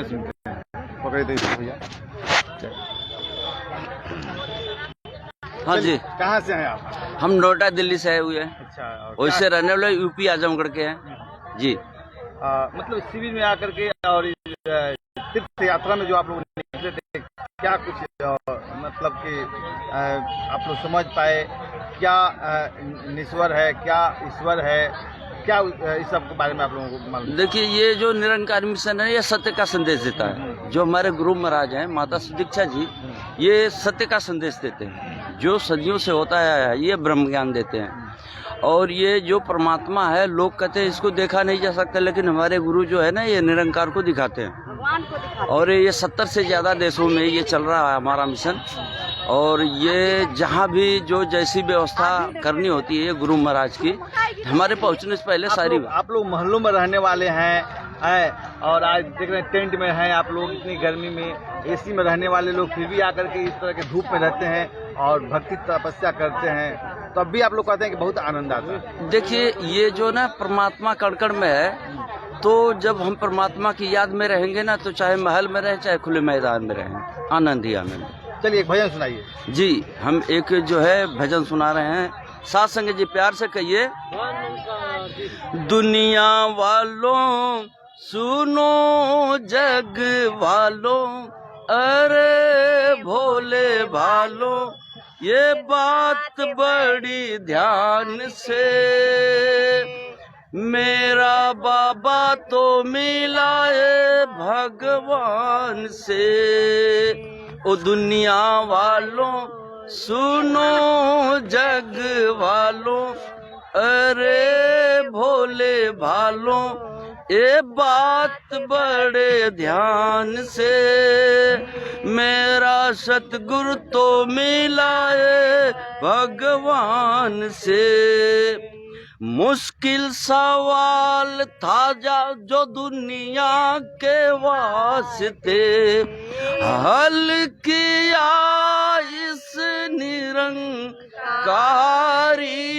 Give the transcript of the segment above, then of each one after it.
सुनते हैं। पकड़े तो इसे भैया। हाँ जी, कहाँ से हैं आप? हम नोएडा दिल्ली से आए हुए हैं। अच्छा, वैसे रहने वाले यूपी आजमगढ़ के हैं जी। मतलब शिविर में आकर के और इस, तीर्थ यात्रा में जो आप लोग निकले थे, क्या कुछ मतलब कि आप लोग समझ पाए क्या निश्वर है, क्या ईश्वर है, क्या इस सब के बारे में आप लोगों को मालूम? देखिए, ये जो निरंकार मिशन है, ये सत्य का संदेश देता है। जो हमारे गुरु महाराज हैं माता सुदीक्षा जी, ये सत्य का संदेश देते हैं। जो सदियों से होता है, ये ब्रह्म ज्ञान देते हैं। और ये जो परमात्मा है, लोग कहते हैं इसको देखा नहीं जा सकता, लेकिन हमारे गुरु जो है ना, ये निरंकार को दिखाते हैं। और ये 70 से ज़्यादा देशों में ये चल रहा है हमारा मिशन। और ये जहाँ भी जो जैसी व्यवस्था करनी होती है गुरु महाराज की, हमारे पहुँचने से पहले सारी। आप लोग महलों में रहने वाले हैं और आज देख रहे हैं टेंट में हैं आप लोग, इतनी गर्मी में एसी में रहने वाले लोग फिर भी आकर के इस तरह के धूप में रहते हैं और भक्ति तपस्या करते हैं, तो अब भी आप लोग कहते हैं कि बहुत आनंद आता है। देखिए, ये जो ना परमात्मा कण-कण में है, तो जब हम परमात्मा की याद में रहेंगे ना, तो चाहे महल में रहें चाहे खुले मैदान में रहें, आनंद ही आनंद। चलिए एक भजन सुनाइए। जी, हम एक जो है भजन सुना रहे हैं, साथ संग जी प्यार से कहिए। दुनिया वालों सुनो, जग वालों अरे भोले भालों, ये बात बड़ी ध्यान से, मेरा बाबा तो मिला है भगवान से। ओ दुनिया वालों सुनो, जग वालों अरे भोले भालों, ये बात बड़े ध्यान से, मेरा सतगुरु तो मिला है भगवान से। मुश्किल सवाल था जो दुनिया के वास्ते, हल किया इस निरंकारी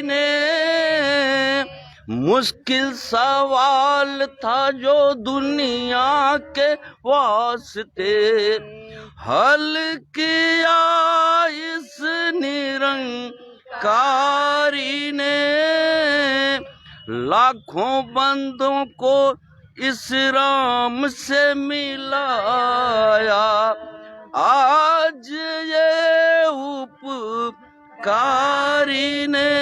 ने। मुश्किल सवाल था जो दुनिया के वास्ते, हल किया इस निरंकारी ने। लाखों बंदों को इस राम से मिलाया, आज ये उपकारी ने।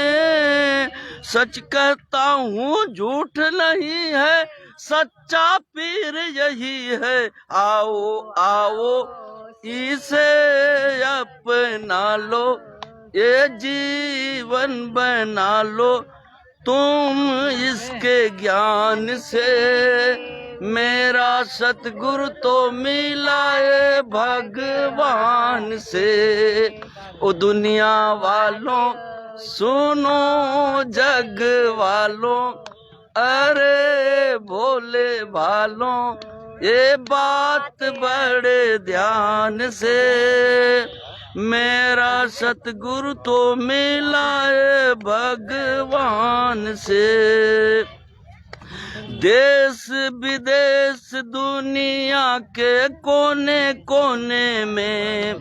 सच कहता हूँ झूठ नहीं है, सच्चा पीर यही है। आओ आओ इसे अपना लो, ये जीवन बना लो तुम इसके ज्ञान से। मेरा सतगुरु तो मिला है भगवान से। ओ दुनिया वालों सुनो, जग वालों अरे भोले भालों, ये बात बड़े ध्यान से, मेरा सतगुरु तो मिला है भगवान से। देश विदेश दुनिया के कोने कोने में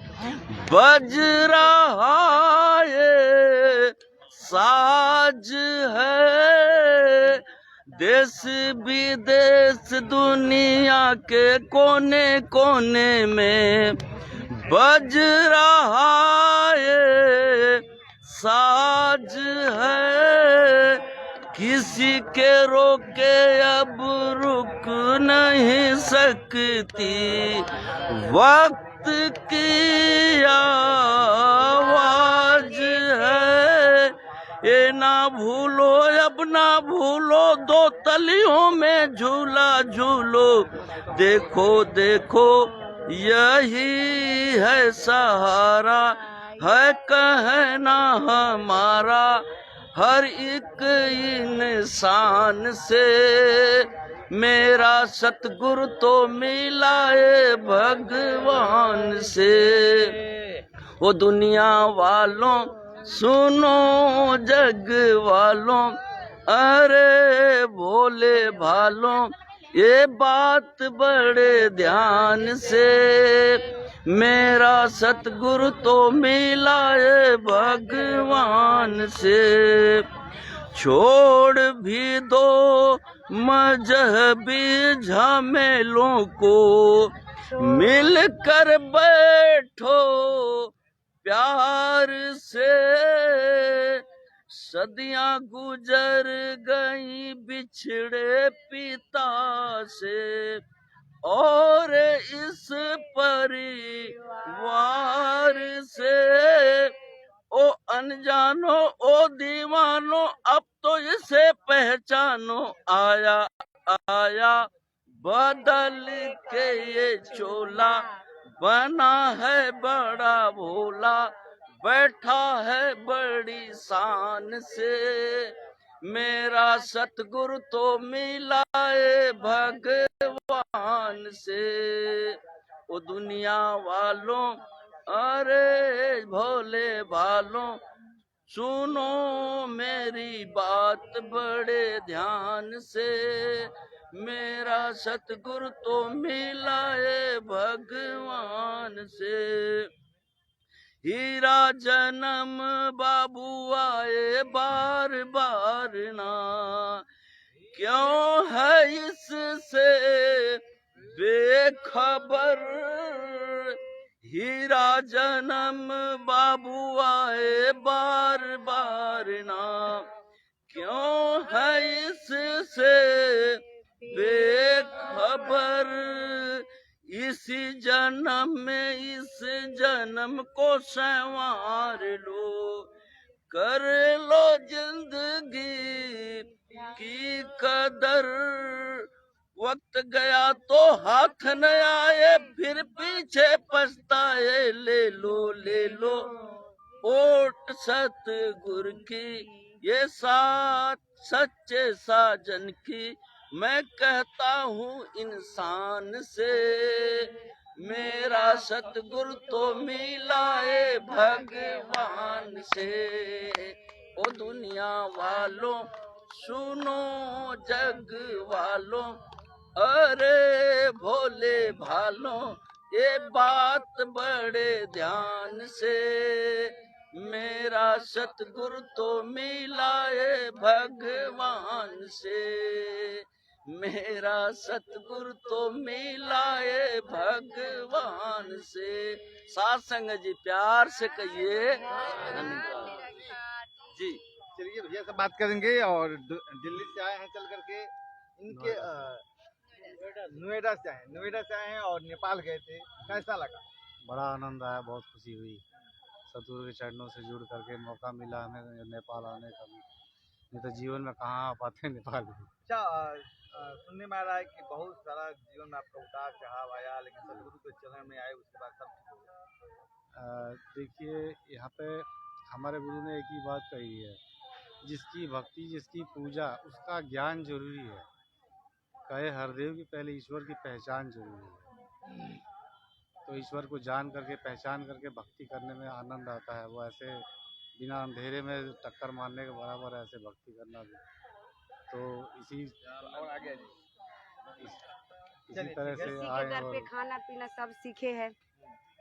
बज रहा है साज है। देश विदेश दुनिया के कोने कोने में बज रहा है साज है। किसी के रोके अब रुक नहीं सकती, वक्त की आवाज है। ये ना भूलो अब ना भूलो, दो तलियों में झूला झूलो। देखो देखो यही है सहारा, है कहना हमारा हर एक इंसान से। मेरा सतगुरु तो मिला है भगवान से। वो दुनिया वालों सुनो, जग वालों अरे भोले भालों, ये बात बड़े ध्यान से, मेरा सतगुरु तो मिला है भगवान से। छोड़ भी दो मजहबी झमेलों को, मिलकर बैठो प्यार से। सदियां गुजर गई बिछड़े पिता से, और इस परिवार से। ओ अनजानो ओ दीवानो, अब तो इसे पहचानो। आया आया बदल के ये चोला, बना है बड़ा भोला, बैठा है बड़ी शान से। मेरा सतगुरु तो मिला है भगवान से। ओ दुनिया वालों, अरे भोले भालों, सुनो मेरी बात बड़े ध्यान से। मेरा सतगुरु तो मिला है भगवान से। हीरा जन्म बाबू आए बार बार ना, क्यों है इससे बेखबर। हीरा जन्म बाबू आए बार बार ना, क्यों है इससे बेखबर। इसी जन्म में इस जन्म को संवार लो, कर लो जिंदगी की कदर। वक्त गया तो हाथ न आए, फिर पीछे पछताए। ले लो ओट सतगुरु की, ये साथ सच्चे साजन की। मैं कहता हूँ इंसान से, मेरा सतगुरु तो मिला है भगवान से। ओ दुनिया वालों, सुनो जग वालों, अरे भोले भालों, ये बात बड़े ध्यान से। मेरा सतगुरु तो मिला है भगवान से। मेरा सतगुरु तो मिला है भगवान से। साथ संगत जी प्यार से कहिए धन्यवाद जी। चलिए भैया से बात करेंगे। और दिल्ली से आए हैं चल करके, इनके नोएडा से आए हैं और नेपाल गए थे, कैसा लगा? बड़ा आनंद आया, बहुत खुशी हुई। सतगुरु के चरणों से जुड़ करके मौका मिला हमें नेपाल आने का भी, नहीं तो जीवन में कहाँ आ पाते नेपाल में। अच्छा, सुनने में आ रहा है कि बहुत सारा जीवन में आपका उतार चढ़ाव आया, लेकिन सतगुरु के चरण में आए उसके बाद सब ठीक हो गया। देखिए, यहाँ पे हमारे गुरु ने एक ही बात कही है, जिसकी भक्ति जिसकी पूजा उसका ज्ञान जरूरी है। कहे हरदेव की पहले ईश्वर की पहचान जरूरी है। तो ईश्वर को जान करके पहचान करके भक्ति करने में आनंद आता है। वो ऐसे बिना अंधेरे में टक्कर मारने के बराबर है ऐसे भक्ति करना भी। तो इसी तरह से आए घर पे और खाना पीना सब सीखे हैं।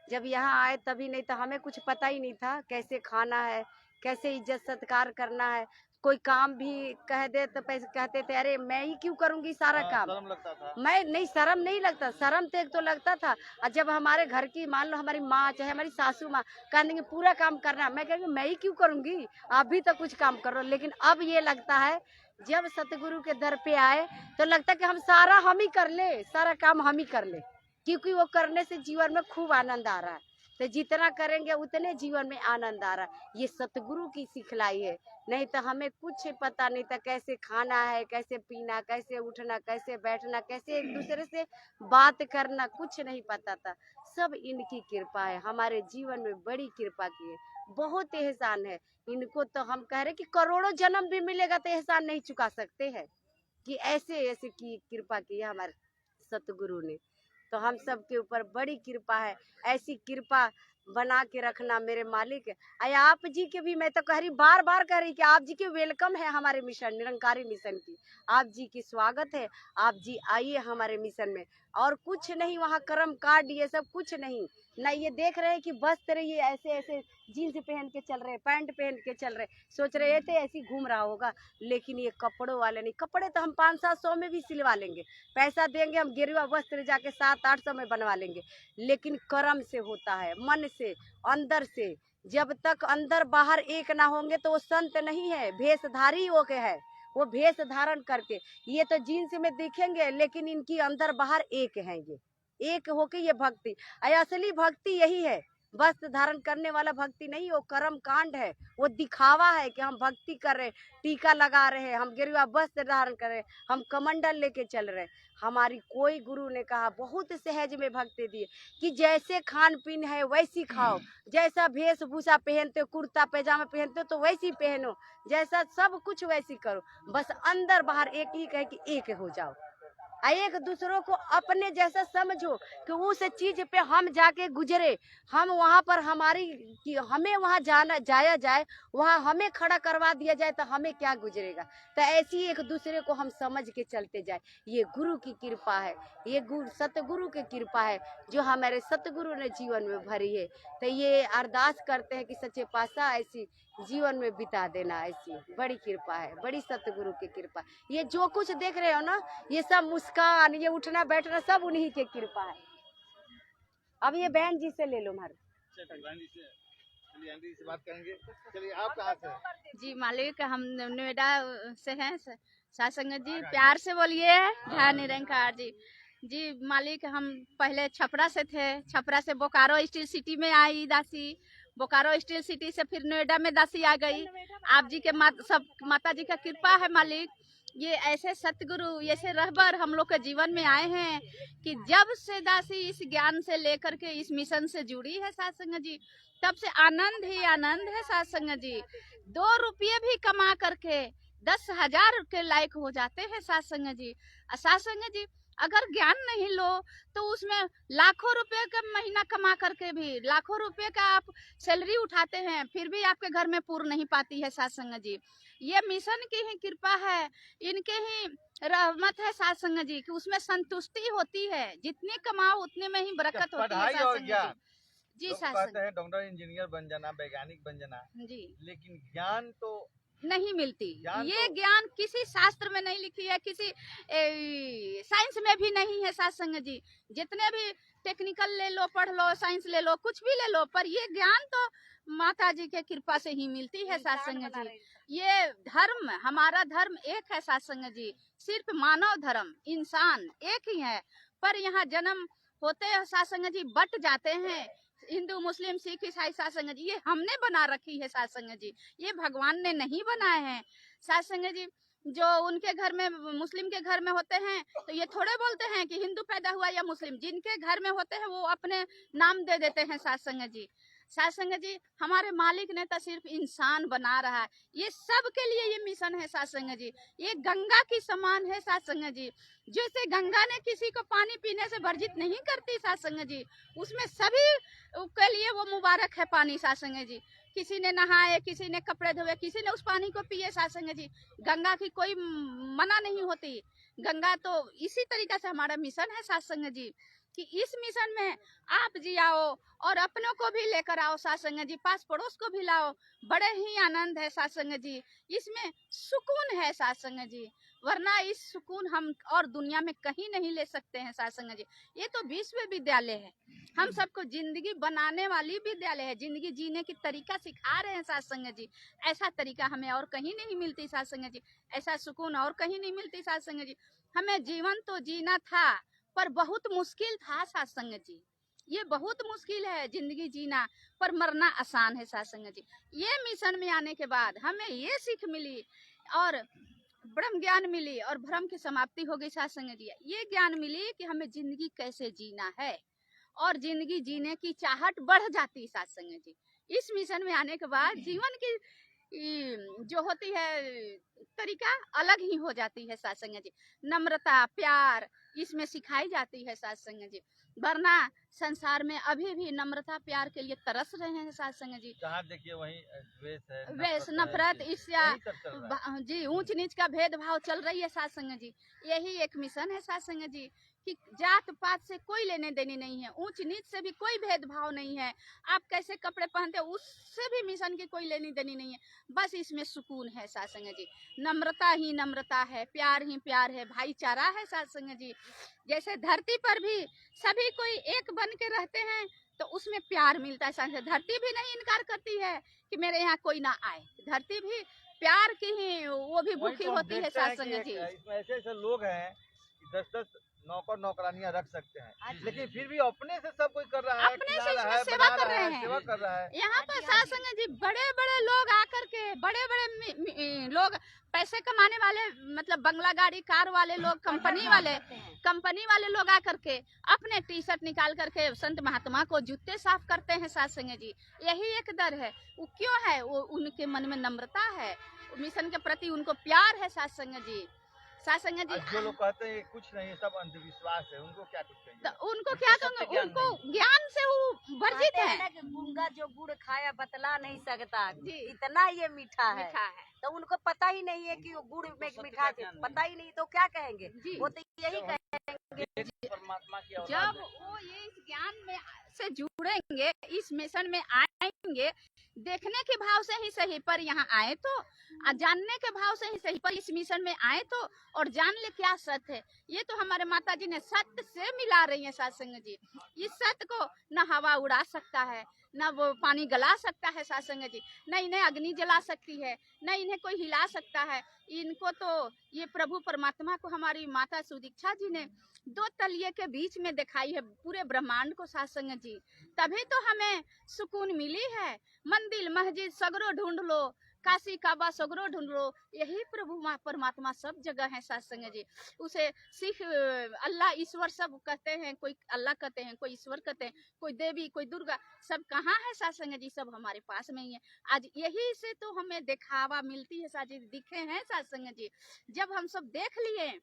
जब यहाँ आए तभी, नहीं तो हमें कुछ पता ही नहीं था कैसे खाना है, कैसे इज्जत सत्कार करना है। कोई काम भी कह दे तो पैसे कहते थे, अरे मैं ही क्यों करूंगी सारा काम। शर्म लगता था? मैं नहीं, शर्म नहीं लगता। शर्म तो एक तो लगता था। और जब हमारे घर की, मान लो हमारी माँ चाहे हमारी सासू माँ कह देंगे पूरा काम करना, मैं कहेंगे मैं ही क्यों करूंगी, आप भी तो कुछ काम करो। लेकिन अब ये लगता है जब सतगुरु के दर पे आए तो लगता है कि हम सारा हम ही कर ले, सारा काम हम ही कर ले, क्योंकि वो करने से जीवन में खूब आनंद आ रहा है। तो जितना करेंगे उतने जीवन में आनंद आ रहा है। ये सतगुरु की सिखलाई है, नहीं तो हमें कुछ पता नहीं था कैसे खाना है, कैसे पीना, कैसे उठना, कैसे बैठना, कैसे एक दूसरे से बात करना, कुछ नहीं पता था। सब इनकी कृपा है, हमारे जीवन में बड़ी कृपा की है, बहुत एहसान है। इनको तो हम कह रहे कि करोड़ों जन्म भी मिलेगा तो एहसान नहीं चुका सकते हैं, कि ऐसे ऐसे की कृपा की है हमारे सतगुरु ने। तो हम सब के ऊपर बड़ी कृपा है। ऐसी कृपा बना के रखना मेरे मालिक। आया आप जी के भी मैं तो कह रही, बार बार कह रही कि आप जी की वेलकम है हमारे मिशन, निरंकारी मिशन की। आप जी की स्वागत है, आप जी आइए हमारे मिशन में। और कुछ नहीं वहाँ कर्म कांड ये सब कुछ नहीं। ना ये देख रहे हैं कि वस्त्र ये ऐसे ऐसे जीन्स पहन के चल रहे, पैंट पहन के चल रहे, सोच रहे थे ऐसे ही घूम रहा होगा। लेकिन ये कपड़ों वाले नहीं, कपड़े तो हम 500-700 में भी सिलवा लेंगे, पैसा देंगे हम गेरुआ वस्त्र जाके 700-800 में बनवा लेंगे। लेकिन कर्म से होता है, मन से, अंदर से। जब तक अंदर बाहर एक ना होंगे तो वो संत नहीं है, भेषधारी हो के है। वो भेष धारण करके, ये तो जीन्स में दिखेंगे लेकिन इनकी अंदर बाहर एक हैं, ये एक होके ये भक्ति। असली भक्ति यही है, वस्त्र धारण करने वाला भक्ति नहीं, वो कर्म कांड है, वो दिखावा है कि हम भक्ति कर रहे, टीका लगा रहे हैं, हम गेरुआ वस्त्र धारण कर रहे, हम कमंडल लेके चल रहे। हमारी कोई गुरु ने कहा, बहुत सहज में भक्ति दिए कि जैसे खान पीन है वैसी खाओ, जैसा वेशभूषा पहनते हो, कुर्ता पैजामा पहनते हो तो वैसी पहनो, जैसा सब कुछ वैसी करो, बस अंदर बाहर एक ही कहे कि एक हो जाओ। एक दूसरों को अपने जैसा समझो कि उस चीज पे हम जाके गुजरे, हम वहाँ पर हमारी कि हमें वहाँ जाना जाया जाए, वहाँ हमें खड़ा करवा दिया जाए तो हमें क्या गुजरेगा। तो ऐसी एक दूसरे को हम समझ के चलते जाए, ये गुरु की कृपा है, ये सतगुरु की कृपा है जो हमारे सतगुरु ने जीवन में भरी है। तो ये अरदास करते हैं कि सच्चे पातशाह ऐसी जीवन में बिता देना, ऐसी बड़ी कृपा है, बड़ी सतगुरु की कृपा। ये जो कुछ देख रहे हो ना, ये सब मुस्कान, ये उठना बैठना सब उन्हीं की कृपा है। अब ये बहन जी से ले लो मार। चलिए आंटी से बात करेंगे। चलिए आप कहाँ से हैं? जी मालिक, हम नोएडा से हैं। सासंगत जी प्यार से बोलिए, जय निरंकार जी। जी मालिक, हम पहले छपरा से थे, छपरा से बोकारो स्टील सिटी में आई दासी, बोकारो स्टील सिटी से फिर नोएडा में दासी आ गई। आप जी के सब माता जी का कृपा है मालिक। ये ऐसे सतगुरु, ऐसे रहबर हम लोग के जीवन में आए हैं कि जब से दासी इस ज्ञान से लेकर के इस मिशन से जुड़ी है सासंग जी, तब से आनंद ही आनंद है सासंग जी। 2 रुपये भी कमा करके 10,000 के लायक हो जाते हैं सासंग जी। सासंग जी अगर ज्ञान नहीं लो तो उसमें लाखों रुपए का महीना कमा करके भी, लाखों रुपए का आप सैलरी उठाते हैं, फिर भी आपके घर में पूर्ण नहीं पाती है सासंग जी। ये मिशन की ही कृपा है, इनके ही रहमत है सासंग जी कि उसमें संतुष्टि होती है, जितनी कमाओ उतने में ही बरकत होती है पढ़ाई और सासंग ज्ञान, जी। लोग कहते हैं डॉक्टर इंजीनियर बन जाना, वैज्ञानिक बन जाना जी, लेकिन ज्ञान तो नहीं मिलती। ये तो ज्ञान किसी शास्त्र में नहीं लिखी है, किसी साइंस में भी नहीं है सासंग जी। जितने भी टेक्निकल ले लो, पढ़ लो, साइंस ले लो, कुछ भी ले लो, पर ये ज्ञान तो माता जी के कृपा से ही मिलती है सासंग जी। ये धर्म, हमारा धर्म एक है सासंग जी, सिर्फ मानव धर्म, इंसान एक ही है। पर यहाँ जन्म होते हैं सासंग जी बट जाते हैं, हिंदू मुस्लिम सिख ईसाई सासंग जी, ये हमने बना रखी है सासंग जी, ये भगवान ने नहीं बनाए हैं सासंग जी। जो उनके घर में, मुस्लिम के घर में होते हैं तो ये थोड़े बोलते हैं कि हिंदू पैदा हुआ या मुस्लिम, जिनके घर में होते हैं वो अपने नाम दे देते हैं सासंग जी। सासंग जी हमारे मालिक ने तो सिर्फ इंसान बना रहा है, ये सब के लिए ये मिशन है सासंग जी। ये गंगा की समान है सासंग जी, जैसे गंगा ने किसी को पानी पीने से वर्जित नहीं करती सासंग जी, उसमें सभी के लिए वो मुबारक है पानी सासंग जी। किसी ने नहाए, किसी ने कपड़े धोए, किसी ने उस पानी को पिए सासंग जी, गंगा की कोई मना नहीं होती। गंगा तो इसी तरीका से हमारा मिशन है सासंग जी कि इस मिशन में आप जी आओ और अपनों को भी लेकर आओ सासंग जी, पास पड़ोस को भी लाओ, बड़े ही आनंद है सासंग जी, इसमें सुकून है सासंग जी, वरना इस सुकून हम और दुनिया में कहीं नहीं ले सकते हैं सासंग जी। ये तो विश्वविद्यालय है, हम सबको जिंदगी बनाने वाली विद्यालय है, जिंदगी जीने की तरीका सिखा रहे हैं सासंग जी। ऐसा तरीका हमें और कहीं नहीं मिलती सासंग जी, ऐसा सुकून और कहीं नहीं मिलती सासंग जी। हमें जीवन तो जीना था पर बहुत मुश्किल था सासंग जी, ये बहुत मुश्किल है जिंदगी जीना, पर मरना आसान है सासंग जी। ये मिशन में आने के बाद हमें ये सीख मिली और ब्रह्म ज्ञान मिली और भ्रम की समाप्ति हो गई सासंग जी। ये ज्ञान मिली कि हमें जिंदगी कैसे जीना है और जिंदगी जीने की चाहत बढ़ जाती सासंग जी। इस मिशन में आने के बाद जीवन की जो होती है तरीका अलग ही हो जाती है सासंग जी। नम्रता, प्यार इसमें सिखाई जाती है सासंग जी। वरना संसार में अभी भी नम्रता प्यार के लिए तरस रहे हैं साथ संग जी। जहाँ देखिए वहीं द्वेष है, वेश है, नफरत ईर्ष्या यही सब चल रहा है। जी ऊंच नीच का भेदभाव चल रही है साथ संग जी। यही एक मिशन है साथ संग जी कि जात पात से कोई लेने देने नहीं है, ऊंच नीच से भी कोई भेदभाव नहीं है, आप कैसे कपड़े पहनते हो उससे भी मिशन की कोई लेनी देनी नहीं है। बस इसमें सुकून है साथ संग जी, नम्रता ही नम्रता है, प्यार ही प्यार है, भाईचारा है साथ संग जी। जैसे धरती पर भी सभी कोई एक बन के रहते हैं तो उसमें प्यार मिलता है साथ संग। धरती भी नहीं इनकार करती है कि मेरे यहाँ कोई ना आए, धरती भी प्यार की ही वो भी वही भूखी तो हम होती है देखते साथ हैं कि संग जी। इसमें ऐसे ऐसे लोग हैं कि 10-10 नौकर नौकरानियां रख सकते हैं, लेकिन फिर भी अपने से सब कोई कर रहा है, अपने खिला से रहा इसमें है, सेवा बना कर रहा रहे है, हैं। सेवा कर रहा है। यहाँ पर साथ संग जी बड़े बड़े लोग आकर के बड़े बड़े लोग पैसे कमाने वाले मतलब बंगला गाड़ी कार वाले लोग कंपनी वाले लोग आकर के अपने टी शर्ट निकाल करके संत महात्मा को जूते साफ करते हैं साथ संग जी। यही एक डर है, वो क्यों है? वो उनके मन में नम्रता है, मिशन के प्रति उनको प्यार है साथ संग जी। साथ संग जी जो लोग कहते हैं कुछ नहीं है, सब अंधविश्वास है, उनको क्या कुछ कहेंगे? तो उनको क्या कहूँगा, उनको ज्ञान से वो वर्जित है। गूंगा जो गुड़ खाया बतला नहीं सकता, जी। इतना ये मीठा है, मीठा है तो उनको पता ही नहीं है कि वो गुड़ में मीठा है, पता ही नहीं तो क्या कहेंगे? जी। वो तो यही कहेंगे। परमात्मा की जब वो ये इस ज्ञान में से जुड़ेंगे, इस मिशन में आएंगे, देखने के भाव से ही सही पर यहाँ आए तो, जानने के भाव से ही सही पर इस मिशन में आए तो, और जान ले क्या सत्य है। ये तो हमारे माता जी ने सत्य से मिला रही है सत्संग जी। इस सत्य को न हवा उड़ा सकता है, न वो पानी गला सकता है सत्संग जी, न इन्हें अग्नि जला सकती है, न इन्हें कोई हिला सकता है। इनको तो ये प्रभु परमात्मा को हमारी माता सुदीक्षा जी ने दो तलिए के बीच में दिखाई है पूरे ब्रह्मांड को सत्संग जी, तभी तो हमें सुकून मिली है। मंदिर मस्जिद सगरो ढूंढ लो, काशी काबा सगरो ढूंढ लो, यही प्रभु परमात्मा सब जगह है सत्संग जी। उसे सिख अल्लाह ईश्वर सब कहते हैं, कोई अल्लाह कहते हैं, कोई ईश्वर कहते हैं, कोई देवी, कोई दुर्गा, सब कहाँ है सत्संग जी? सब हमारे पास में ही है। आज यही से तो हमें दिखावा मिलती है साजी, दिखे हैं सत्संग जी। जब हम सब देख लिए,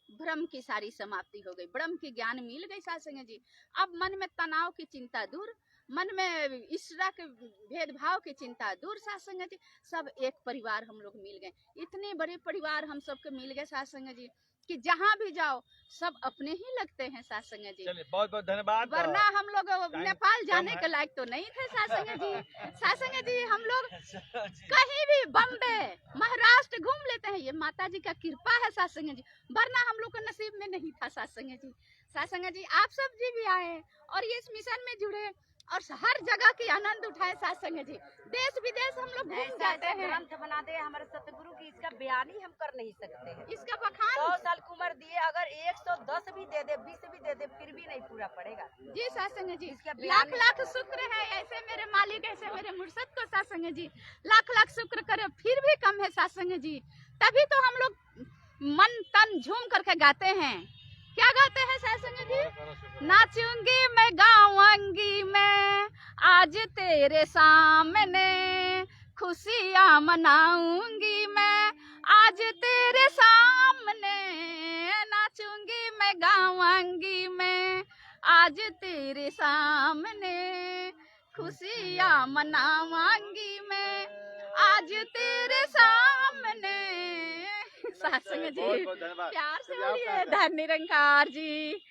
भ्रम की सारी समाप्ति हो गई, ब्रह्म की ज्ञान मिल गई सत्संग जी। अब मन में तनाव की चिंता दूर, मन में ईश्वरा के भेदभाव की चिंता दूर सत्संग जी। सब एक परिवार हम लोग मिल गए, इतने बड़े परिवार हम सबके मिल गए सत्संग जी कि जहाँ भी जाओ सब अपने ही लगते हैं सत्संग जी। चलिए बहुत बहुत धन्यवाद। वरना हम लोग नेपाल जाने के लायक तो नहीं थे सत्संग जी। सत्संग जी हम लोग कहीं भी बम्बे महाराष्ट्र घूम लेते हैं, ये माता जी का कृपा है सत्संग जी, वरना हम लोग के नसीब में नहीं था सत्संग जी। सत्संग जी आप सब जी भी आए और ये इस मिशन में जुड़े और हर जगह की आनंद उठाए सत्संग जी। देश विदेश हम लोग घूम जाते हैं। ग्रंथ बना दे हमारे सतगुरु की, इसका बयान ही हम कर नहीं सकते हैं। इसका बखान 100 साल की उम्र दिए, अगर 110 भी दे दे, 20 भी दे दे, फिर भी नहीं पूरा पड़ेगा जी सत्संग जी। इसका लाख लाख शुक्र है, ऐसे मेरे मालिक, ऐसे मेरे मुर्शद को सत्संग जी लाख लाख शुक्र करे, फिर भी कम है सत्संग जी। तभी तो हम लोग मन तन झूम करके गाते हैं। क्या गाते हैं सत्संग जी? नाचूंगी मैं गाऊंगी मैं आज तेरे सामने, खुशियाँ मनाऊंगी मैं आज तेरे सामने, नाचूंगी मैं गाऊंगी मैं आज तेरे सामने, खुशियाँ मनाऊंगी मैं आज तेरे सामने। सत्संग जी बहुत बहुत धन्यवाद। प्यार से चलिए, आप बोलिए, कहाँ से? धन निरंकार जी।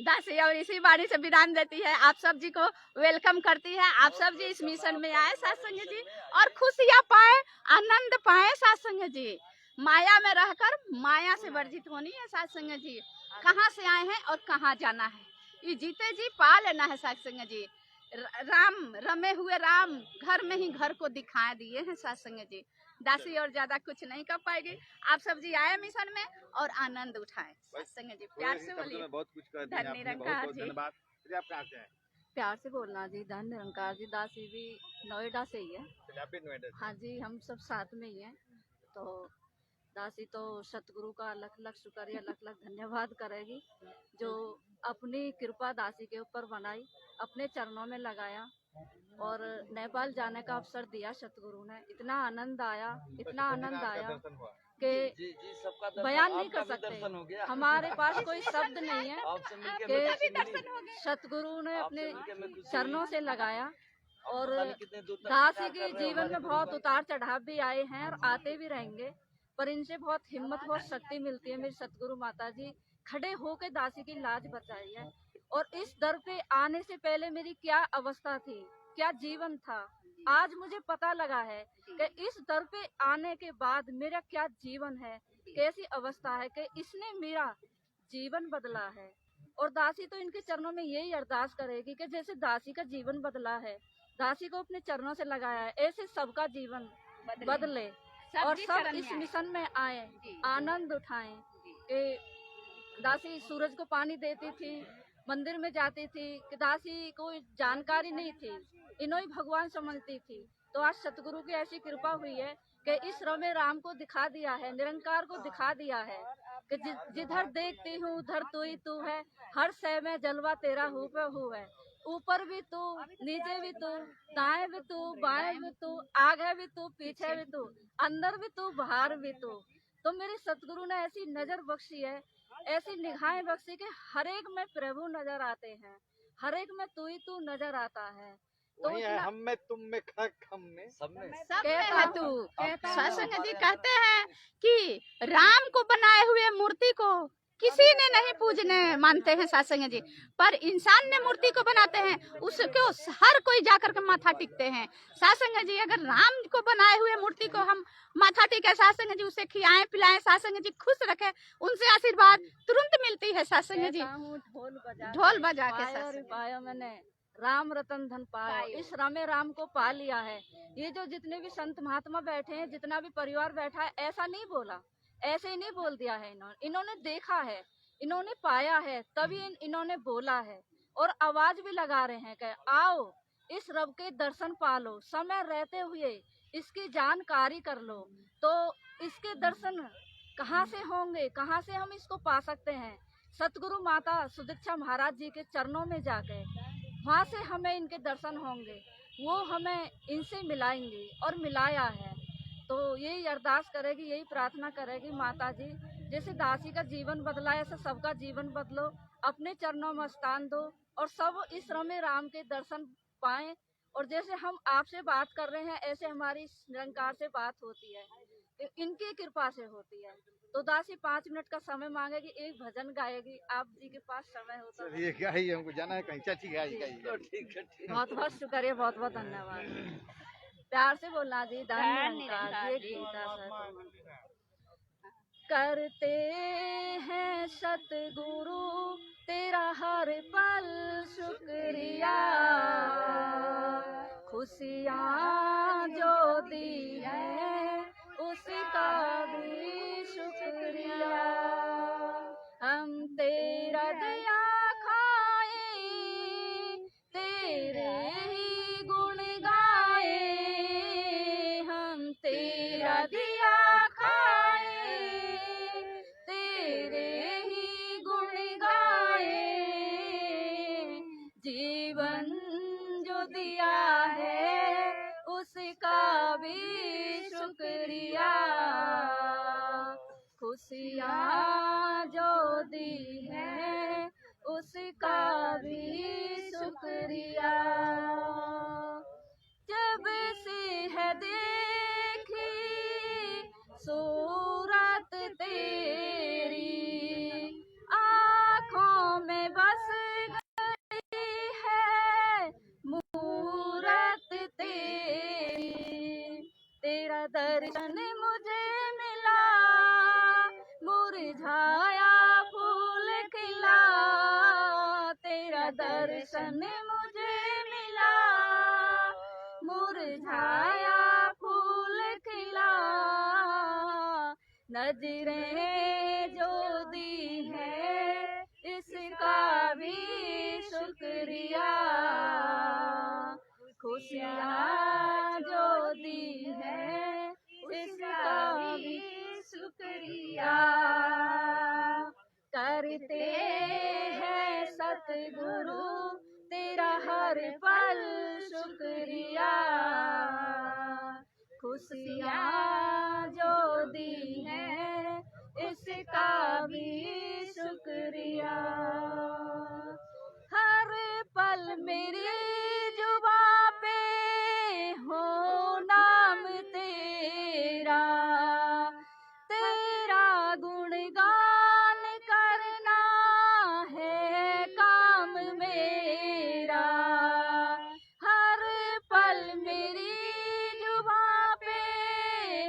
दासी और इसी बाणी से विराम देती है, आप सब जी को वेलकम करती है। आप सब जी इस मिशन में आए सत्संग जी और खुशियाँ पाए, आनंद पाए सत्संग जी। माया में रहकर माया से वर्जित होनी है सत्संग जी। कहाँ से आए हैं और कहाँ जाना है, ये जीते जी पा लेना है सत्संग जी। राम रमे हुए राम घर में ही घर को दिखा दिए हैं सत्संग जी। दासी और ज्यादा कुछ नहीं कर पाएगी। आप सब जी आए मिशन में और आनंद उठाए सत्संग जी। प्यार से बोलिए, बहुत कुछ कर दिया धन आपने, बहुत निरंकार बहुत जी। धन्यवाद। चलिए, आप कहाँ से हैं? प्यार से बोलना जी। धन निरंकार जी। दासी भी नोएडा से ही है। चलिए, आप भी नोएडा से। हाँ जी, हम सब साथ में ही हैं। तो दासी तो सतगुरु का लख लख शुक्रिया, लख लख धन्यवाद करेगी, जो अपनी कृपा दासी के ऊपर बनाई, अपने चरणों में लगाया और नेपाल जाने का अवसर दिया सतगुरु ने। इतना आनंद आया, इतना आनंद आया। दर्शन हुआ। कि जी जी सबका दर्शन, बयान नहीं आपका कर भी सकते। दर्शन हो गया। हमारे पास कोई शब्द नहीं है आपसे मिलके कि मैं खुशी मिली। सतगुरु ने आपसे अपने मिलके मैं खुशी चरणों हुई। से लगाया। और पता नहीं कितने दूर तक दासी विचार के कर रहे हो जीवन हमारे में गुरु बहुत का। उतार चढ़ाव भी आए हैं और आते भी रहेंगे, पर इनसे बहुत हिम्मत, बहुत शक्ति मिलती है। मेरी सतगुरु माता जी खड़े होकर दासी की लाज बचाई है। और इस दर पे आने से पहले मेरी क्या अवस्था थी, क्या जीवन था, आज मुझे पता लगा है कि इस दर पे आने के बाद मेरा क्या जीवन है, कैसी अवस्था है कि इसने मेरा जीवन बदला है। और दासी तो इनके चरणों में यही अरदास करेगी कि जैसे दासी का जीवन बदला है, दासी को अपने चरणों से लगाया है, ऐसे सबका जीवन बदले और सब इस मिशन में आए, आनंद उठाएं। कि दासी सूरज को पानी देती थी, मंदिर में जाती थी, कि दासी को जानकारी नहीं थी, इन्हों ही भगवान समझती थी। तो आज सतगुरु की ऐसी कृपा हुई है कि इस रमे राम को दिखा दिया है, निरंकार को दिखा दिया है कि जिधर देखती हूँ उधर तू ही तू है, हर शय में जलवा तेरा हूँ पे हूँ है। ऊपर भी तू, नीचे भी तू, दाएं भी तू, बाएं भी तू, आगे भी तू, पीछे भी तू, अंदर भी तू, बाहर भी तू। तो मेरे सतगुरु ने ऐसी नजर बख्शी है, ऐसी निगाहें बख्शी कि हर एक में प्रभु नजर आते हैं, हर एक में तू ही तू नजर आता है। तो वही है, हम में, तुम में, खक हम में, सब में सब में कहता है हूँ, तू। कहता हूँ। सत्संग जी कहते हैं कि राम को बनाए हुए मूर्ति को किसी ने नहीं पूजने मानते हैं सत्संग जी, पर इंसान ने मूर्ति को बनाते हैं, उसको हर कोई जाकर के माथा टेकते हैं। सत्संग जी अगर राम को बनाए हुए मूर्ति को हम माथा टेके, सत्संग जी उसे खिलाएं पिलाएं, सत्संग जी खुश रखे, उनसे आशीर्वाद तुरंत मिलती है। सत्संग जी कहता हूँ, ढोल बजा के पाया और सत्संग पाया मैंने राम रतन धन पाया, इस रमे राम को पा लिया है। ये जो जितने भी संत महात्मा बैठे हैं, जितना भी परिवार बैठा है, ऐसा नहीं बोला, ऐसे ही नहीं बोल दिया है। इन्होंने देखा है, इन्होंने पाया है, तभी इन्होंने बोला है। और आवाज भी लगा रहे हैं कि आओ इस रब के दर्शन पा लो, समय रहते हुए इसकी जानकारी कर लो। तो इसके दर्शन कहाँ से होंगे, कहाँ से हम इसको पा सकते हैं? सतगुरु माता सुदीक्षा महाराज जी के चरणों में जाके वहाँ से हमें इनके दर्शन होंगे, वो हमें इनसे मिलाएंगे और मिलाया है। तो यही अरदास करेगी, यही प्रार्थना करेगी माता जी, जैसे दासी का जीवन बदला ऐसे सबका जीवन बदलो, अपने चरणों में स्थान दो और सब इस रमे राम के दर्शन पाएं। और जैसे हम आपसे बात कर रहे हैं, ऐसे हमारी इस निरंकार से बात होती है, इनकी कृपा से होती है। तो दासी 5 मिनट का समय मांगेगी, एक भजन गाएगी, आप जी के पास समय होता है। चलिए गाइए, हमको जाना है कहीं, चाची गाइए गाइए। ठीक है ठीक बहुत बहुत शुक्रिया, बहुत बहुत धन्यवाद। प्यार से बोलना जी, धन्य निरंकार जी, गीता सतगुरु। करते हैं सतगुरु तेरा हर पल शुक्रिया, खुशियाँ जो दी है उसका भी शुक्रिया। हम तेरा दिया खाए, तेरे ही गुण गाए, हम तेरा दिया खाए, तेरे ही गुण गाए। जीवन जो दिया है उसका भी शुक्रिया, खुशियाँ जो दी है उसका भी शुक्रिया। जब से है देखी सूरत तेरी, आँखों में बस गई है मूरत तेरी। तेरा दर्शन मुझे मिला, मुरझाया फूल खिला, तेरा दर्शन मुझे मिला, मुरझाया फूल खिला। नजरें जो दी है इसका भी शुक्रिया, खुशियाँ जो दी है इसका भी शुक्रिया। करते हैं सतगुरु तेरा हर पल शुक्रिया, खुशियाँ जो दी है इसका भी शुक्रिया। हर पल मेरी जुबां पे हो नाम तेरा, तेरा गुणगान करना है काम मेरा। हर पल मेरी जुबां पे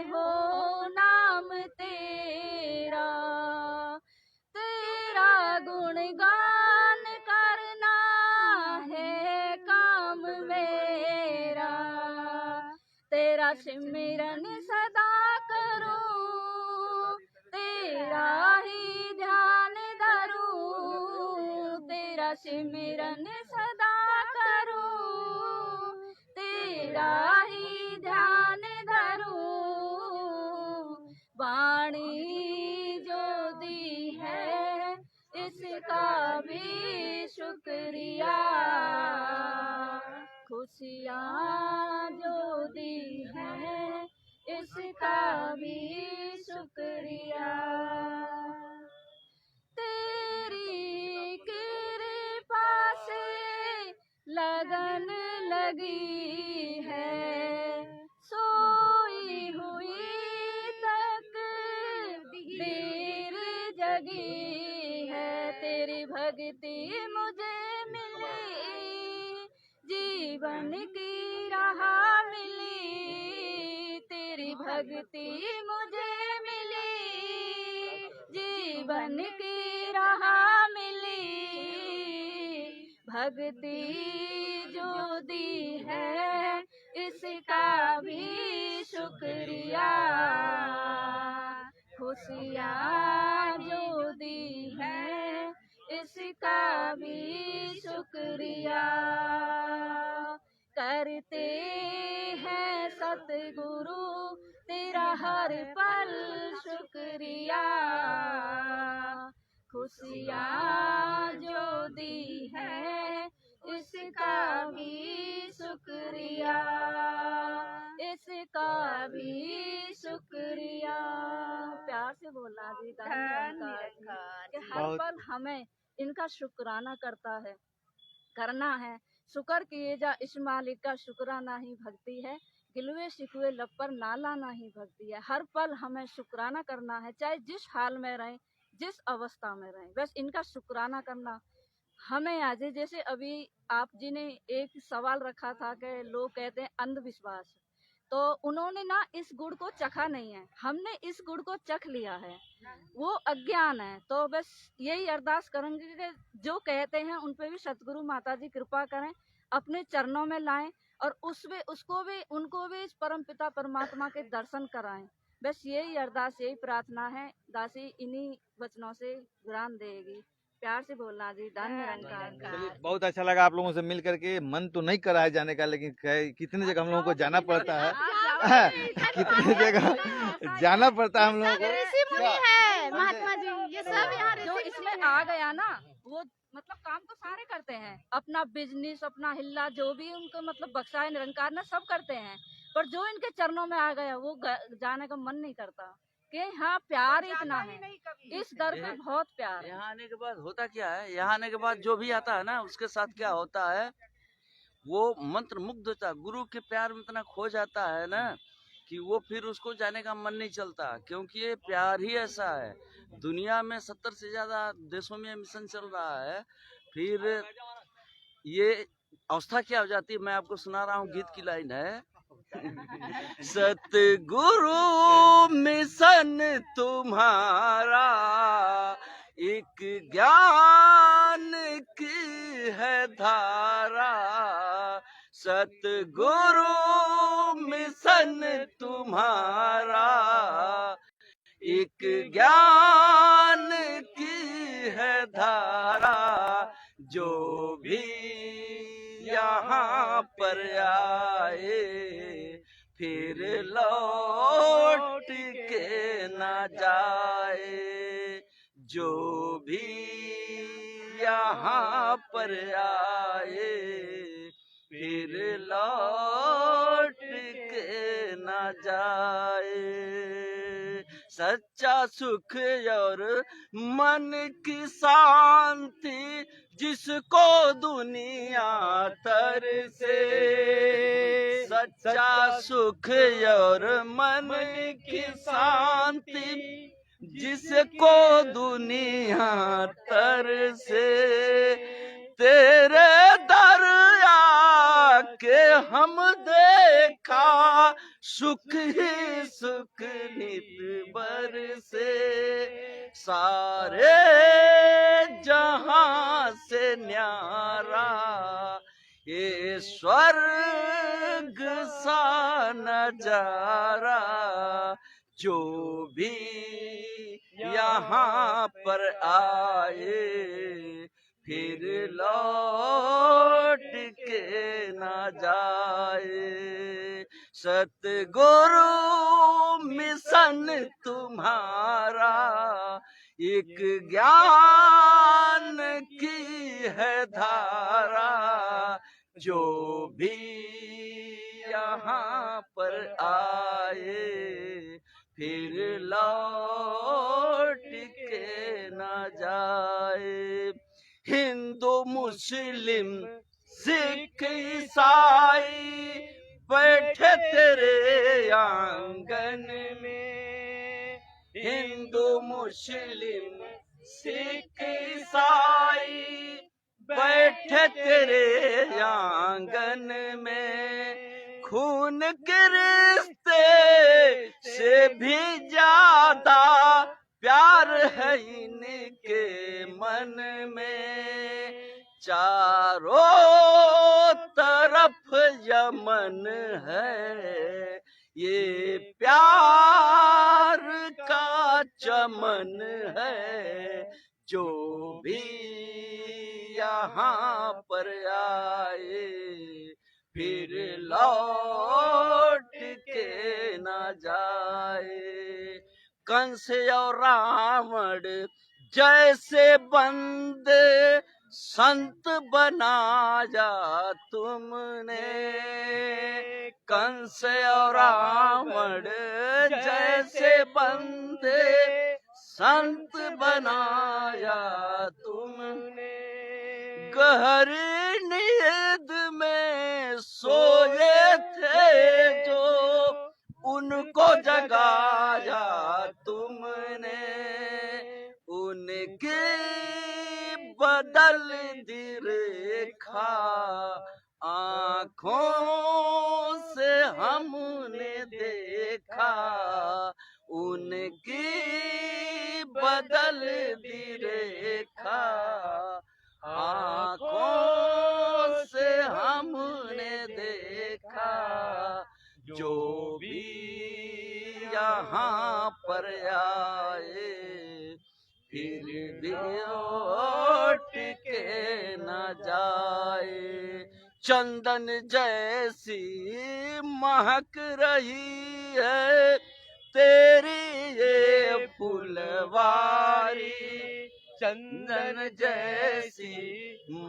हो नाम तेरा, तेरा गुणगान करना है काम मेरा। तेरा सिमरन सदा करूं, तेरा ही ध्यान धरूं। तेरा सिमरन सदा करूं, तेरा ही ध्यान धरूं। वाणी जो दी है इसका भी शुक्रिया। खुशियाँ जो दी है इसका भी शुक्रिया। तेरी कृपा से लगन लगी है, सोई हुई तकदीर जगी है। तेरी भक्ति मुझे मिली, जीवन की राह मिली। तेरी भक्ति मुझे मिली, जीवन की राह मिली। भक्ति जो दी है इसका भी शुक्रिया। खुशियाँ जो दी है इसका भी शुक्रिया। करते हैं सतगुरु तेरा हर पल शुक्रिया। खुशियाँ जो दी है इसका भी शुक्रिया, इसका भी शुक्रिया। प्यार से बोलना जी। धन्यवाद कि हर पल हमें इनका शुक्राना करना है। शुक्र किए जा इस मालिक का, शुक्राना ही भक्ति है। गिलवे शिकवे लब पर ना लाना ही भक्ति है। हर पल हमें शुक्राना करना है, चाहे जिस हाल में रहें, जिस अवस्था में रहें, बस इनका शुक्राना करना हमें आज। जैसे अभी आप जी ने एक सवाल रखा था कि लोग कहते हैं अंधविश्वास, तो उन्होंने ना इस गुड़ को चखा नहीं है, हमने इस गुड़ को चख लिया है। वो अज्ञान है। तो बस यही अरदास करूंगी कि जो कहते हैं उन पे भी सतगुरु माता जी कृपा करें, अपने चरणों में लाएं और उनको भी इस परम पिता परमात्मा के दर्शन कराएं। बस यही अरदास, यही प्रार्थना है। दासी इन्हीं वचनों से विराम देगी। प्यार से बोलना जी। धन्यवाद। चलिए, बहुत अच्छा लगा आप लोगों से मिल करके। मन तो नहीं कर रहा है जाने का, लेकिन कितनी जगह हम लोगों को जाना पड़ता है। कितनी जगह जाना पड़ता है हम लोगों को। ऋषि मुनि है महात्मा जी, ये सब यहाँ जो इसमें आ गया ना, वो मतलब काम तो सारे करते हैं, अपना बिजनेस, अपना हिल्ला, जो भी उनको मतलब बख्शा है निरंकार ना, सब करते हैं। पर जो इनके चरणों में आ गया वो जाने का मन नहीं करता कि हाँ प्यार इतना है, इस दर पे बहुत प्यार है। यहाँ आने के बाद होता क्या है, यहाँ आने के बाद जो भी आता है ना, उसके साथ क्या होता है, वो मंत्र मुग्ध होता है, गुरु के प्यार में इतना खो जाता है ना कि वो फिर उसको जाने का मन नहीं चलता, क्योंकि ये प्यार ही ऐसा है। दुनिया में 70 से ज्यादा देशों में मिशन चल रहा है, फिर ये अवस्था क्या हो जाती है, मैं आपको सुना रहा हूँ, गीत की लाइन है। सतगुरु मिशन तुम्हारा एक ज्ञान की है धारा। सतगुरु मिशन तुम्हारा एक ज्ञान की है धारा। जो भी यहाँ पर आए फिर लौट के ना जाए। जो भी यहाँ पर आए फिर लौट के ना जाए। सच्चा सुख और मन की शांति जिसको दुनिया तरसे। सच्चा सुख और मन की शांति जिसको दुनिया तरसे। तेरे दर आके हम देखा सुख ही सुख नित बरसे। सारे जहां से न्यारा ये स्वर्ग सा नजारा जो भी यहाँ पर आए फिर लौट के ना जाए। सतगुरु मिशन तुम्हारा एक ज्ञान की है धारा जो भी यहाँ पर आए फिर लौट के ना जाए। हिंदू मुस्लिम सिख ईसाई बैठे तेरे आंगन में। हिंदू मुस्लिम सिख ईसाई बैठे तेरे आंगन में। खून के रिश्ते से भी ज्यादा प्यार है इनके मन में। चारों तरफ यमन है ये प्यार का चमन है जो भी यहाँ पर आए फिर लौट के ना जाए। कंस और रावण जैसे बंदे संत बनाया तुमने। कंस और रावण जैसे बंदे संत बनाया तुमने। गहरी नींद में सोए थे जो उनको जगाया तुमने। उनकी बदल दी रेखा आँखों से हमने देखा। उनकी बदल दी रेखा आँखों से हमने देखा जो भी यहाँ पर आए फिर भी लौट के न जाए। चंदन जैसी महक रही है तेरी ये फुलवारी। चंदन जैसी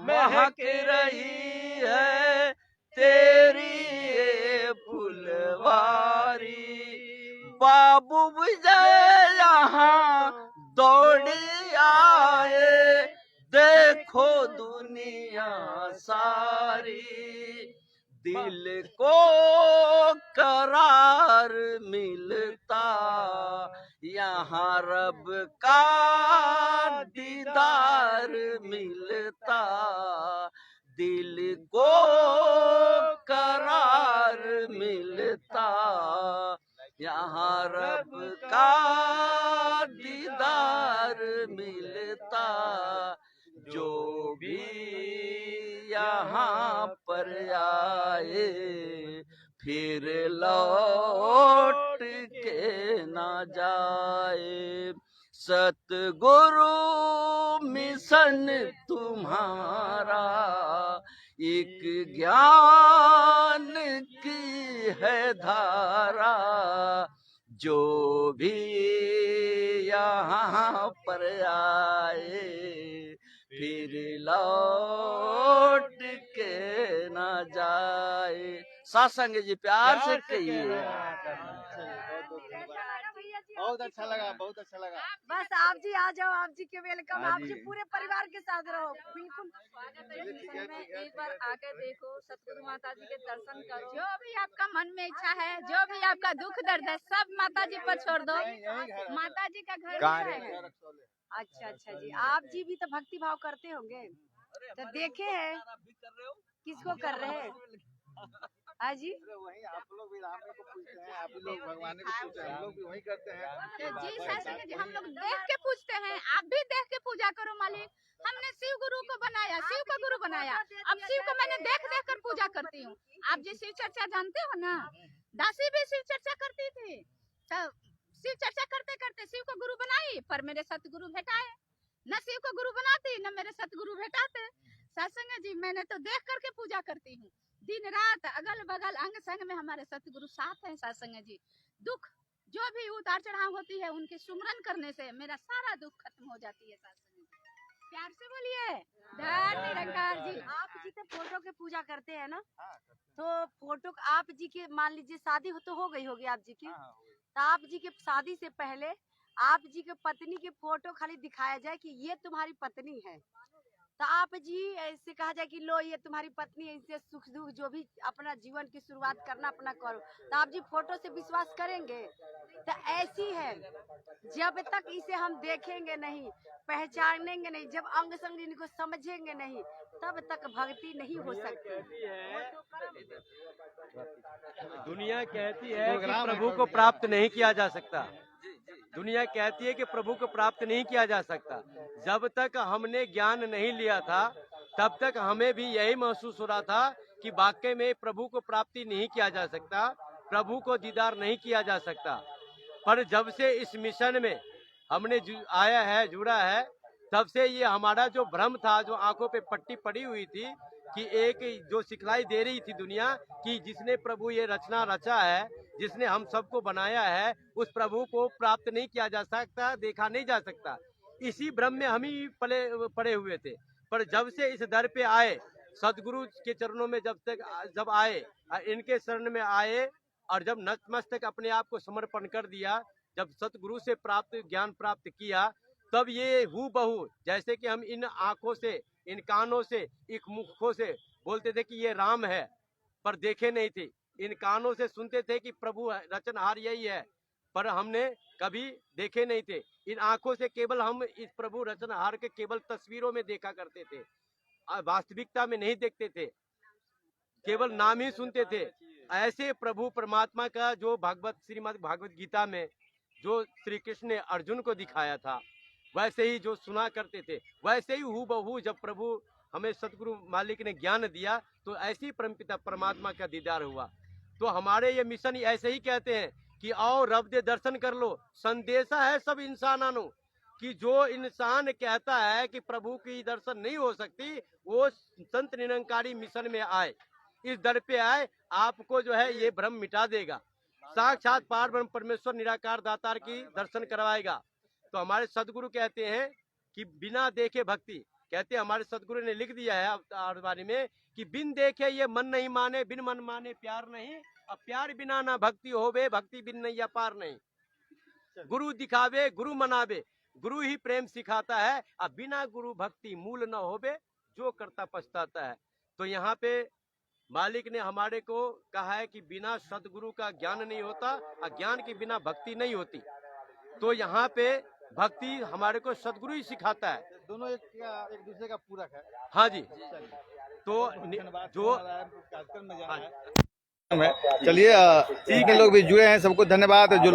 महक रही है तेरी ये फुलवारी। बाबू विजय यहाँ दौड़ी आए देखो दुनिया सारी। दिल को करार मिलता यहाँ रब का दीदार मिलता। दिल को करार मिलता यहाँ रब का दीदार मिलता। जो भी यहाँ पर आए फिर लौट के ना जाए। सतगुरु मिशन तुम्हारा एक ज्ञान की है धारा। जो भी यहाँ पर आए फिर लौट के ना जाए। सत्संग जी प्यार से कहिए। बहुत अच्छा लगा, बहुत अच्छा लगा। बस आप जी आ जाओ, आप जी के वेलकम, हाँ आप जी। जी पूरे परिवार के साथ रहो, बिल्कुल। एक बार आके देखो, सतगुरु माता जी के दर्शन करो। जो भी आपका मन में इच्छा है, जो भी आपका दुख दर्द है, सब माता जी पर छोड़ दो। माता जी का घर है। अच्छा जी, आप जी भी तो भक्ति भाव करते होंगे, तो देखे हैं किसको कर रहे हैं? हाँ जी, वही आप लोग भी राम को पूछते हैं, आप लोग भगवान को पूछते हैं, हम लोग भी वही करते हैं। तो जी सत्संग जी, हम लोग देख के पूछते हैं, आप भी देख के पूजा करो मालिक। हमने शिव गुरु को बनाया, शिव का गुरु बनाया, अब शिव को मैंने देख देख कर पूजा करती हूँ। आप जी शिव चर्चा जानते हो ना, दासी भी शिव चर्चा करती थी, तब शिव चर्चा करते करते शिव को गुरु बनाई, पर मेरे सतगुरु भेटाए। न शिव को गुरु बनाती, न मेरे सतगुरु भेटाते। सत्संग जी, मैंने तो देख करके पूजा करती हूँ, दिन रात अगल बगल अंग संग में हमारे सतगुरु साथ हैं। सत्संग जी, दुख जो भी उतार चढ़ाव होती है, उनके सुमरन करने से मेरा सारा दुख खत्म हो जाती है। सत्संग जी, प्यार से बोलिए धन निरंकार जी। आप जी तो फोटो के पूजा करते हैं ना, तो फोटो आप जी के मान लीजिए शादी तो हो गई होगी आप जी की, तो आप जी के शादी से पहले आप जी के पत्नी के फोटो खाली दिखाया जाए कि ये तुम्हारी पत्नी है, तो आप जी ऐसे कहा जाए कि लो ये तुम्हारी पत्नी है, इनसे सुख दुख जो भी अपना जीवन की शुरुआत करना अपना करो, तो आप जी फोटो से विश्वास करेंगे? तो ऐसी है, जब तक इसे हम देखेंगे नहीं, पहचानेंगे नहीं, जब अंग संग इनको समझेंगे नहीं, तब तक भक्ति नहीं हो सकती। दुनिया कहती है कि प्रभु को प्राप्त नहीं किया जा सकता। दुनिया कहती है कि प्रभु को प्राप्त नहीं किया जा सकता। जब तक हमने ज्ञान नहीं लिया था, तब तक हमें भी यही महसूस हो रहा था कि वाकई में प्रभु को प्राप्ति नहीं किया जा सकता, प्रभु को दीदार नहीं किया जा सकता। पर जब से इस मिशन में हमने आया है, जुड़ा है, तब से ये हमारा जो भ्रम था, जो आंखों पे पट्टी पड़ी हुई थी कि एक जो सिखलाई दे रही थी दुनिया कि जिसने प्रभु ये रचना रचा है, जिसने हम सबको बनाया है, उस प्रभु को प्राप्त नहीं किया जा सकता, देखा नहीं जा सकता। इसी भ्रम में हम ही पड़े हुए थे। पर जब से इस दर पे आए, सदगुरु के चरणों में जब आए, इनके शरण में आए और जब नतमस्तक अपने आप को समर्पण कर दिया, जब सतगुरु से ज्ञान प्राप्त किया, तब ये हूबहू जैसे कि हम इन आंखों से, इन कानों से, इन मुखों से बोलते थे कि ये राम है, पर देखे नहीं थे। इन कानों से सुनते थे कि प्रभु रचनहार यही है, पर हमने कभी देखे नहीं थे। इन आंखों से केवल हम इस प्रभु रचनहार के केवल तस्वीरों में देखा करते थे, वास्तविकता में नहीं देखते थे, केवल नाम ही सुनते थे। ऐसे प्रभु परमात्मा का जो श्रीमद् भागवत गीता में जो श्री कृष्ण ने अर्जुन को दिखाया था, वैसे ही जो सुना करते थे, वैसे ही हूबहू जब प्रभु हमें सतगुरु मालिक ने ज्ञान दिया, तो ऐसे ही परमपिता परमात्मा का दीदार हुआ। तो हमारे ये मिशन ऐसे ही कहते हैं कि आओ रब दे दर्शन कर लो। संदेशा है सब इंसानों कि जो इंसान कहता है कि प्रभु की दर्शन नहीं हो सकती, वो संत निरंकारी मिशन में आए, इस दर पे आए, आपको जो है ये भ्रम मिटा देगा। साक्षात पार ब्रह्म परमेश्वर निराकार दातार की दर्शन करवाएगा। तो हमारे सदगुरु कहते हैं कि बिना देखे भक्ति, कहते हैं हमारे सदगुरु ने लिख दिया है अवतारवाणी में कि बिन देखे ये मन नहीं माने, बिन मन माने प्यार नहीं, अब प्यार बिना ना भक्ति होवे, भक्ति बिन नहीं अपार नहीं। गुरु दिखावे गुरु मनावे, गुरु ही प्रेम सिखाता है, अब बिना गुरु भक्ति मूल न होवे, जो करता पछताता है। तो यहाँ पे मालिक ने हमारे को कहा है कि बिना सदगुरु का ज्ञान नहीं होता, और ज्ञान के बिना भक्ति नहीं होती। तो यहाँ पे भक्ति हमारे को सदगुरु ही सिखाता है। दोनों एक दूसरे का पूरक है। हाँ जी। तो जो कार्यक्रम में जाना है, चलिए जितने लोग भी जुड़े हैं सबको धन्यवाद। जो